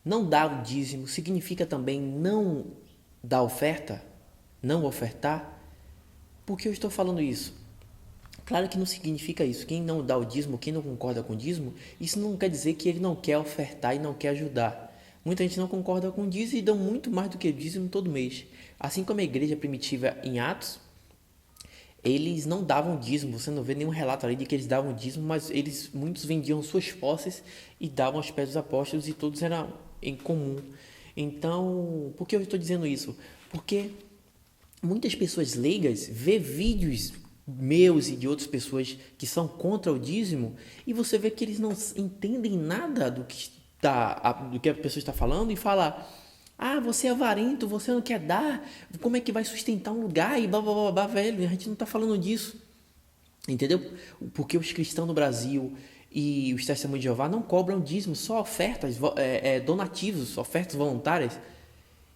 Não dar o dízimo significa também não dar oferta, não ofertar. Por que eu estou falando isso? Claro que não significa isso. Quem não dá o dízimo, quem não concorda com o dízimo, isso não quer dizer que ele não quer ofertar e não quer ajudar. Muita gente não concorda com o dízimo e dão muito mais do que o dízimo todo mês. Assim como a igreja primitiva em Atos, eles não davam dízimo. Você não vê nenhum relato ali de que eles davam dízimo, mas muitos vendiam suas posses e davam aos pés dos apóstolos e todos eram em comum. Então, por que eu estou dizendo isso? Porque muitas pessoas leigas vê vídeos meus e de outras pessoas que são contra o dízimo e você vê que eles não entendem nada do que a pessoa está falando e fala: ah, você é avarento, você não quer dar, como é que vai sustentar um lugar e blá blá blá, blá, velho, a gente não está falando disso, entendeu? Porque os cristãos no Brasil e os testemunhos de Jeová não cobram dízimo, só ofertas, donativos, ofertas voluntárias.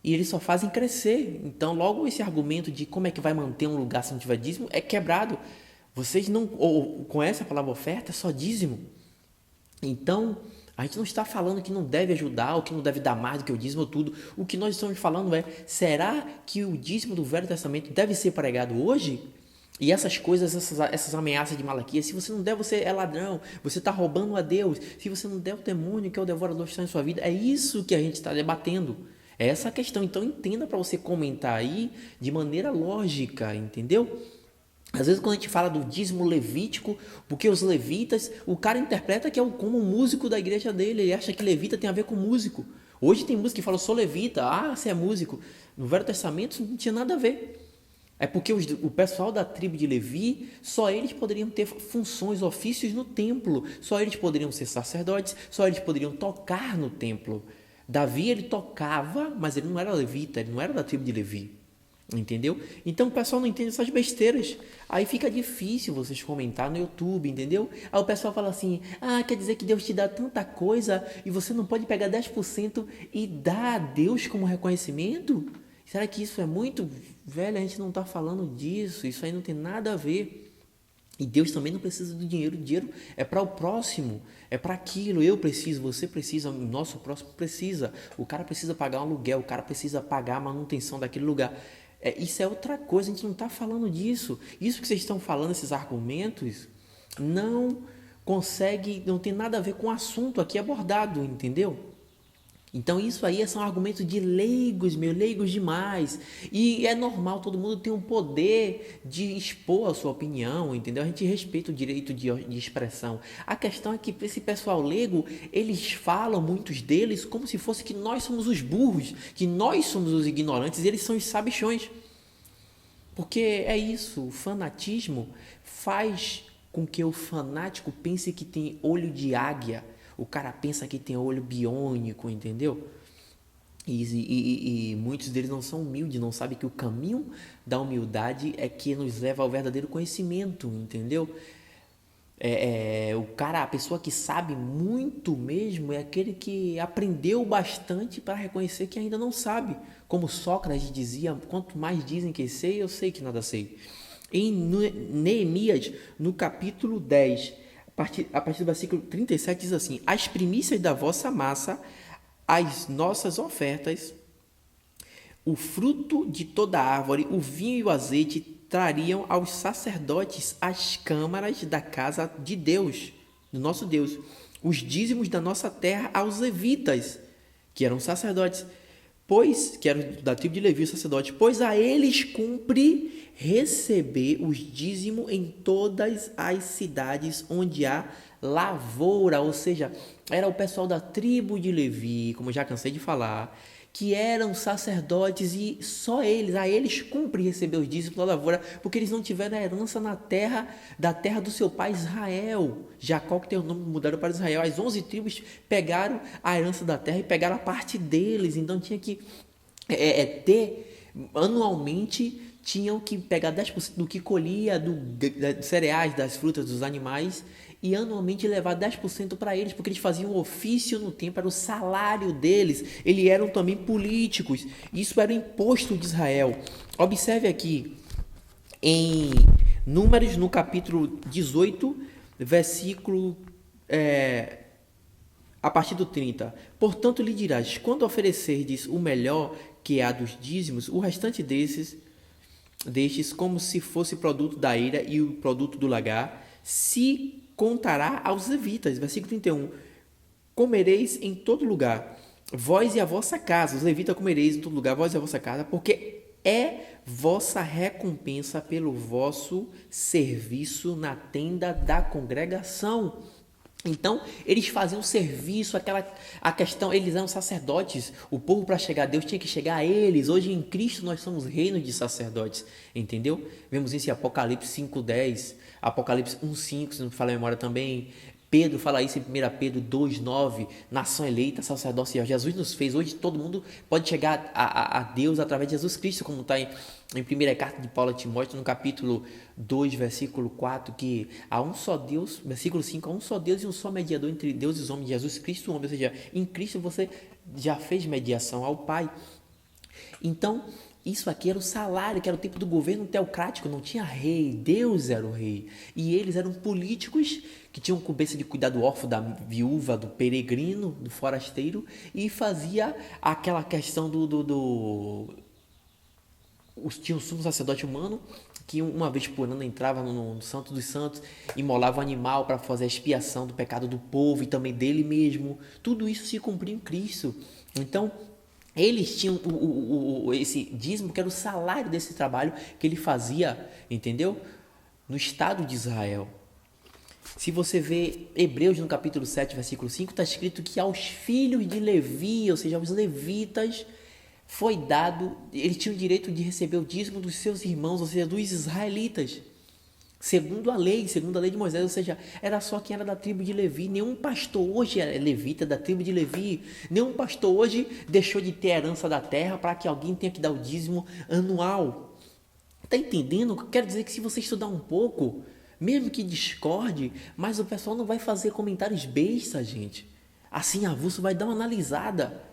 E eles só fazem crescer. Então, logo esse argumento de como é que vai manter um lugar se não tiver dízimo é quebrado. Vocês não conhecem a palavra oferta? É só dízimo. Então, a gente não está falando que não deve ajudar ou que não deve dar mais do que o dízimo ou tudo. O que nós estamos falando é: será que o dízimo do Velho Testamento deve ser pregado hoje? E essas coisas, essas ameaças de Malaquias: se você não der, você é ladrão, você está roubando a Deus. Se você não der, o demônio que é o devorador está em sua vida. É isso que a gente está debatendo. É essa a questão. Então entenda para você comentar aí de maneira lógica, entendeu? Às vezes quando a gente fala do dízimo levítico, porque os levitas, o cara interpreta que é como um músico da igreja dele, ele acha que levita tem a ver com músico. Hoje tem música que fala: sou levita, ah, você é músico. No Velho Testamento isso não tinha nada a ver. É porque o pessoal da tribo de Levi, só eles poderiam ter funções, ofícios no templo. Só eles poderiam ser sacerdotes, só eles poderiam tocar no templo. Davi, ele tocava, mas ele não era levita, ele não era da tribo de Levi. Entendeu? Então o pessoal não entende essas besteiras. Aí fica difícil vocês comentar no YouTube, entendeu? Aí o pessoal fala assim: ah, quer dizer que Deus te dá tanta coisa e você não pode pegar 10% e dar a Deus como reconhecimento? Será que isso é muito? Velho, a gente não está falando disso. Isso aí não tem nada a ver. E Deus também não precisa do dinheiro. O dinheiro é para o próximo, é para aquilo. Eu preciso, você precisa, o nosso próximo precisa. O cara precisa pagar um aluguel, o cara precisa pagar a manutenção daquele lugar. Isso é outra coisa, a gente não está falando disso. Isso que vocês estão falando, esses argumentos, não consegue, não tem nada a ver com o assunto aqui abordado, entendeu? Então isso aí são argumentos de leigos, leigos demais. E é normal, todo mundo tem um poder de expor a sua opinião, entendeu? A gente respeita o direito de expressão. A questão é que esse pessoal leigo, eles falam, muitos deles, como se fosse que nós somos os burros, que nós somos os ignorantes e eles são os sabichões. Porque é isso, o fanatismo faz com que o fanático pense que tem olho de águia. O cara pensa que tem olho biônico, entendeu? E muitos deles não são humildes, não sabem que o caminho da humildade é que nos leva ao verdadeiro conhecimento, entendeu? A pessoa que sabe muito mesmo é aquele que aprendeu bastante para reconhecer que ainda não sabe. Como Sócrates dizia: quanto mais dizem que sei, eu sei que nada sei. Em Neemias, no capítulo 10, a partir do versículo 37, diz assim: as primícias da vossa massa, as nossas ofertas, o fruto de toda árvore, o vinho e o azeite trariam aos sacerdotes as câmaras da casa de Deus, do nosso Deus, os dízimos da nossa terra aos levitas, que eram sacerdotes, que eram da tribo de Levi, os sacerdotes, pois a eles cumpre receber os dízimos em todas as cidades onde há lavoura, ou seja, era o pessoal da tribo de Levi, como já cansei de falar, que eram sacerdotes e só eles, a eles cumpre receber os dízimos da lavoura, porque eles não tiveram a herança da terra do seu pai Israel. Jacó, que tem o nome, mudaram para Israel. As 11 tribos pegaram a herança da terra e pegaram a parte deles, então tinha que ter, anualmente, tinham que pegar 10% do que colhia, dos cereais, das frutas, dos animais, e anualmente levar 10% para eles, porque eles faziam ofício no templo, era o salário deles, eles eram também políticos, isso era o imposto de Israel. Observe aqui, em Números, no capítulo 18, versículo A partir do 30. Portanto lhe dirás, quando oferecerdes o melhor, que é a dos dízimos, o restante destes, como se fosse produto da ira e o produto do lagar, se contará aos levitas. Versículo 31. Comereis em todo lugar, vós e a vossa casa. Os levitas comereis em todo lugar, vós e a vossa casa, porque é vossa recompensa pelo vosso serviço na tenda da congregação. Então, eles faziam serviço, a questão, eles eram sacerdotes. O povo, para chegar a Deus, tinha que chegar a eles. Hoje, em Cristo, nós somos reino de sacerdotes, entendeu? Vemos isso em Apocalipse 5:10, Apocalipse 1:5, se não me falha a memória também. Pedro fala isso em 1 Pedro 2:9, nação eleita, sacerdócio. Jesus nos fez. Hoje todo mundo pode chegar a Deus através de Jesus Cristo, como está em primeira carta de Paulo a Timóteo, no capítulo 2, versículo 4, que há um só Deus, versículo 5, há um só Deus e um só mediador entre Deus e os homens, Jesus Cristo, o homem. Ou seja, em Cristo você já fez mediação ao Pai. Então, isso aqui era o salário, que era o tempo do governo teocrático, não tinha rei, Deus era o rei. E eles eram políticos que tinham cabeça de cuidar do órfão, da viúva, do peregrino, do forasteiro, e fazia aquela questão tinha o sumo sacerdote humano, que uma vez por ano entrava no Santo dos Santos, imolava o animal para fazer a expiação do pecado do povo e também dele mesmo. Tudo isso se cumpriu em Cristo. Então, eles tinham esse dízimo, que era o salário desse trabalho que ele fazia, entendeu? No Estado de Israel. Se você vê Hebreus no capítulo 7, versículo 5, está escrito que aos filhos de Levi, ou seja, aos levitas, foi dado, eles tinham o direito de receber o dízimo dos seus irmãos, ou seja, dos israelitas, segundo a lei de Moisés. Ou seja, era só quem era da tribo de Levi. Nenhum pastor hoje é levita da tribo de Levi. Nenhum pastor hoje deixou de ter herança da terra para que alguém tenha que dar o dízimo anual. Está entendendo? Quero dizer que se você estudar um pouco, mesmo que discorde, mas o pessoal não vai fazer comentários bestas, gente. Assim, avulso, vai dar uma analisada.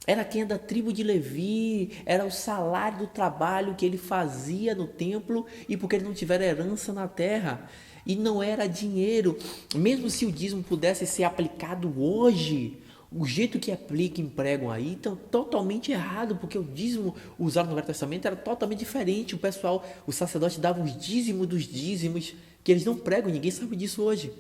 Era quem é da tribo de Levi, era o salário do trabalho que ele fazia no templo, e porque ele não tivera herança na terra. E não era dinheiro. Mesmo se o dízimo pudesse ser aplicado hoje, o jeito que aplica e empregam aí, então totalmente errado, porque o dízimo usado no Velho Testamento era totalmente diferente. O pessoal, os sacerdotes davam os dízimos dos dízimos, que eles não pregam, ninguém sabe disso hoje.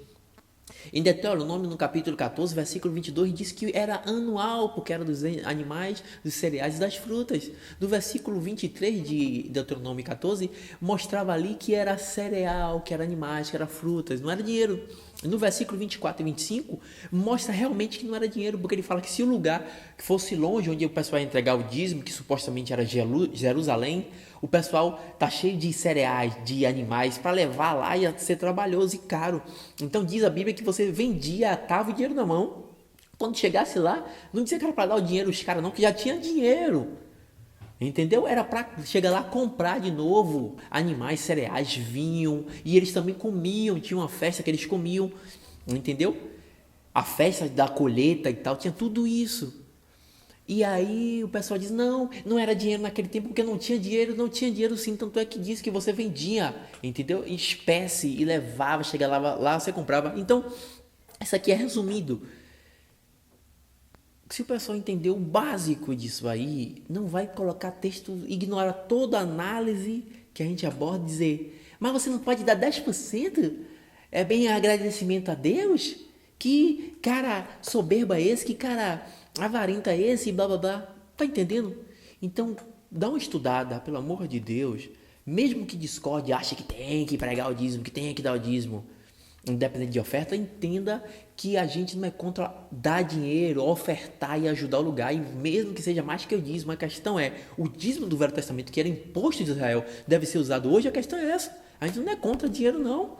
Em Deuteronômio, no capítulo 14, versículo 22, diz que era anual, porque era dos animais, dos cereais e das frutas. No versículo 23 de Deuteronômio 14, mostrava ali que era cereal, que era animais, que era frutas, não era dinheiro. No versículo 24 e 25, mostra realmente que não era dinheiro, porque ele fala que se o lugar que fosse longe, onde o pessoal ia entregar o dízimo, que supostamente era Jerusalém, o pessoal tá cheio de cereais, de animais, para levar lá ia ser trabalhoso e caro. Então diz a Bíblia que você vendia, atava o dinheiro na mão. Quando chegasse lá, não dizia que era para dar o dinheiro aos caras não, que já tinha dinheiro. Entendeu? Era para chegar lá comprar de novo animais, cereais, vinham, e eles também comiam, tinha uma festa que eles comiam, entendeu? A festa da colheita e tal, tinha tudo isso. E aí o pessoal diz, não era dinheiro naquele tempo, porque não tinha dinheiro sim, tanto é que diz que você vendia, entendeu? Em espécie e levava, chegava lá você comprava. Então, isso aqui é resumido. Se o pessoal entender o básico disso aí, não vai colocar texto, ignora toda a análise que a gente aborda e dizer, mas você não pode dar 10%? É bem agradecimento a Deus? Que cara soberba é esse? Que cara avarenta é esse? Blá blá blá. Tá entendendo? Então, dá uma estudada, pelo amor de Deus. Mesmo que discorde, ache que tem que pregar o dízimo, que tem que dar o dízimo, independente de oferta, entenda que a gente não é contra dar dinheiro, ofertar e ajudar o lugar, e mesmo que seja mais que o dízimo, a questão é, o dízimo do Velho Testamento, que era imposto de Israel, deve ser usado hoje, a questão é essa. A gente não é contra dinheiro, não.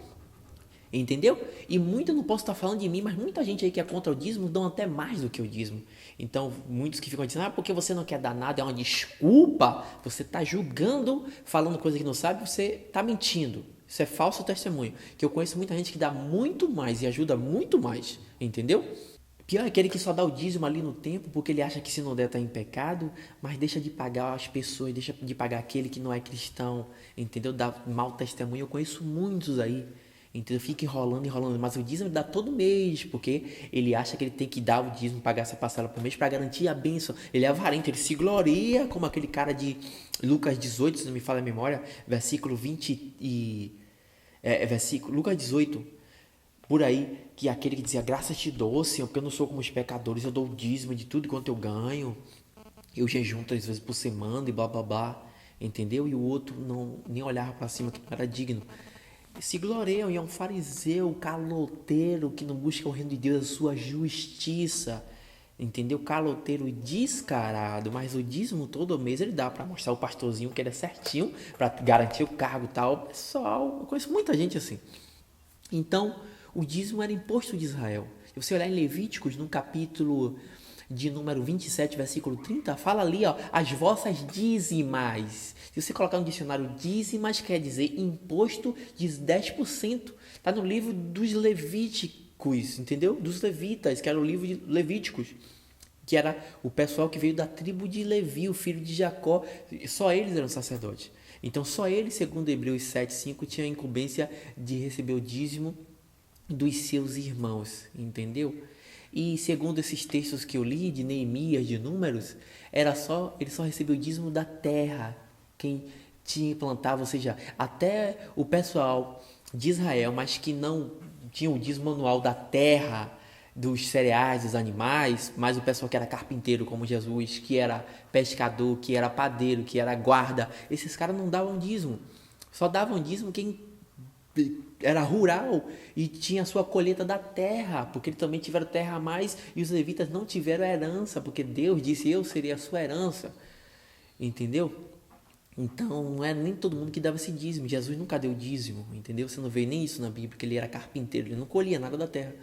Entendeu? E muito, eu não posso estar falando de mim, mas muita gente aí que é contra o dízimo dão até mais do que o dízimo. Então, muitos que ficam dizendo, porque você não quer dar nada, é uma desculpa, você está julgando, falando coisa que não sabe, você está mentindo. Isso é falso testemunho. Que eu conheço muita gente que dá muito mais e ajuda muito mais. Entendeu? Pior é aquele que só dá o dízimo ali no tempo, porque ele acha que se não der está em pecado, mas deixa de pagar as pessoas, deixa de pagar aquele que não é cristão, entendeu? Dá mau testemunho. Eu conheço muitos aí. Então fica enrolando, enrolando. Mas o dízimo ele dá todo mês, porque ele acha que ele tem que dar o dízimo, pagar essa parcela por mês para garantir a bênção. Ele é avarento, ele se gloria como aquele cara de Lucas 18, se não me falha a memória, versículo 20 e... versículo, Lucas 18, por aí, que é aquele que dizia, graças te dou, Senhor, porque eu não sou como os pecadores, eu dou o dízimo de tudo quanto eu ganho, eu jejum 3 vezes por semana e blá blá blá, entendeu? E o outro não nem olhava para cima, que não era digno. Se gloriam e é um fariseu caloteiro que não busca o reino de Deus, a sua justiça, entendeu? Caloteiro e descarado, mas o dízimo todo mês ele dá para mostrar o pastorzinho que ele é certinho, para garantir o cargo e tal. Pessoal, eu conheço muita gente assim. Então, o dízimo era imposto de Israel. Se você olhar em Levíticos, no capítulo de número 27, versículo 30, fala ali, ó, as vossas dízimas. Se você colocar no dicionário, dízimas quer dizer imposto de 10%. Está no livro dos Levíticos, entendeu? Dos levitas, que era o livro de Levíticos, que era o pessoal que veio da tribo de Levi, o filho de Jacó. Só eles eram sacerdotes. Então, só eles, segundo Hebreus 7:5, tinham a incumbência de receber o dízimo dos seus irmãos, entendeu? E segundo esses textos que eu li, de Neemias, de Números, ele só recebeu o dízimo da terra, quem tinha plantava, ou seja, até o pessoal de Israel, mas que não tinha o dízimo anual da terra, dos cereais, dos animais, mas o pessoal que era carpinteiro, como Jesus, que era pescador, que era padeiro, que era guarda, esses caras não davam dízimo. Só davam dízimo quem era rural e tinha a sua colheita da terra, porque eles também tiveram terra a mais e os levitas não tiveram herança, porque Deus disse, eu seria a sua herança, entendeu? Então não era nem todo mundo que dava esse dízimo, Jesus nunca deu dízimo, entendeu? Você não vê nem isso na Bíblia, porque ele era carpinteiro, ele não colhia nada da terra.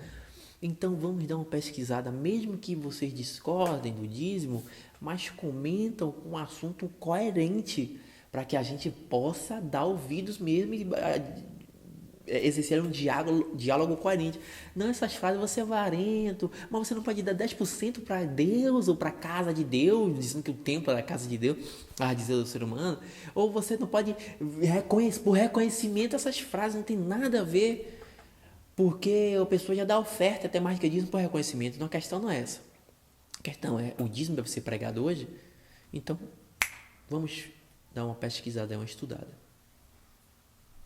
Então vamos dar uma pesquisada, mesmo que vocês discordem do dízimo, mas comentam um assunto coerente, para que a gente possa dar ouvidos mesmo e exercer um diálogo coerente. Não essas frases, você é avarento, mas você não pode dar 10% para Deus ou para a casa de Deus, dizendo que o templo é a casa de Deus, a dizer do ser humano. Ou você não pode, por reconhecimento, essas frases não tem nada a ver, porque a pessoa já dá oferta até mais que dízimo por reconhecimento. Então a questão não é essa. A questão é, o dízimo deve ser pregado hoje? Então, vamos dar uma pesquisada, uma estudada.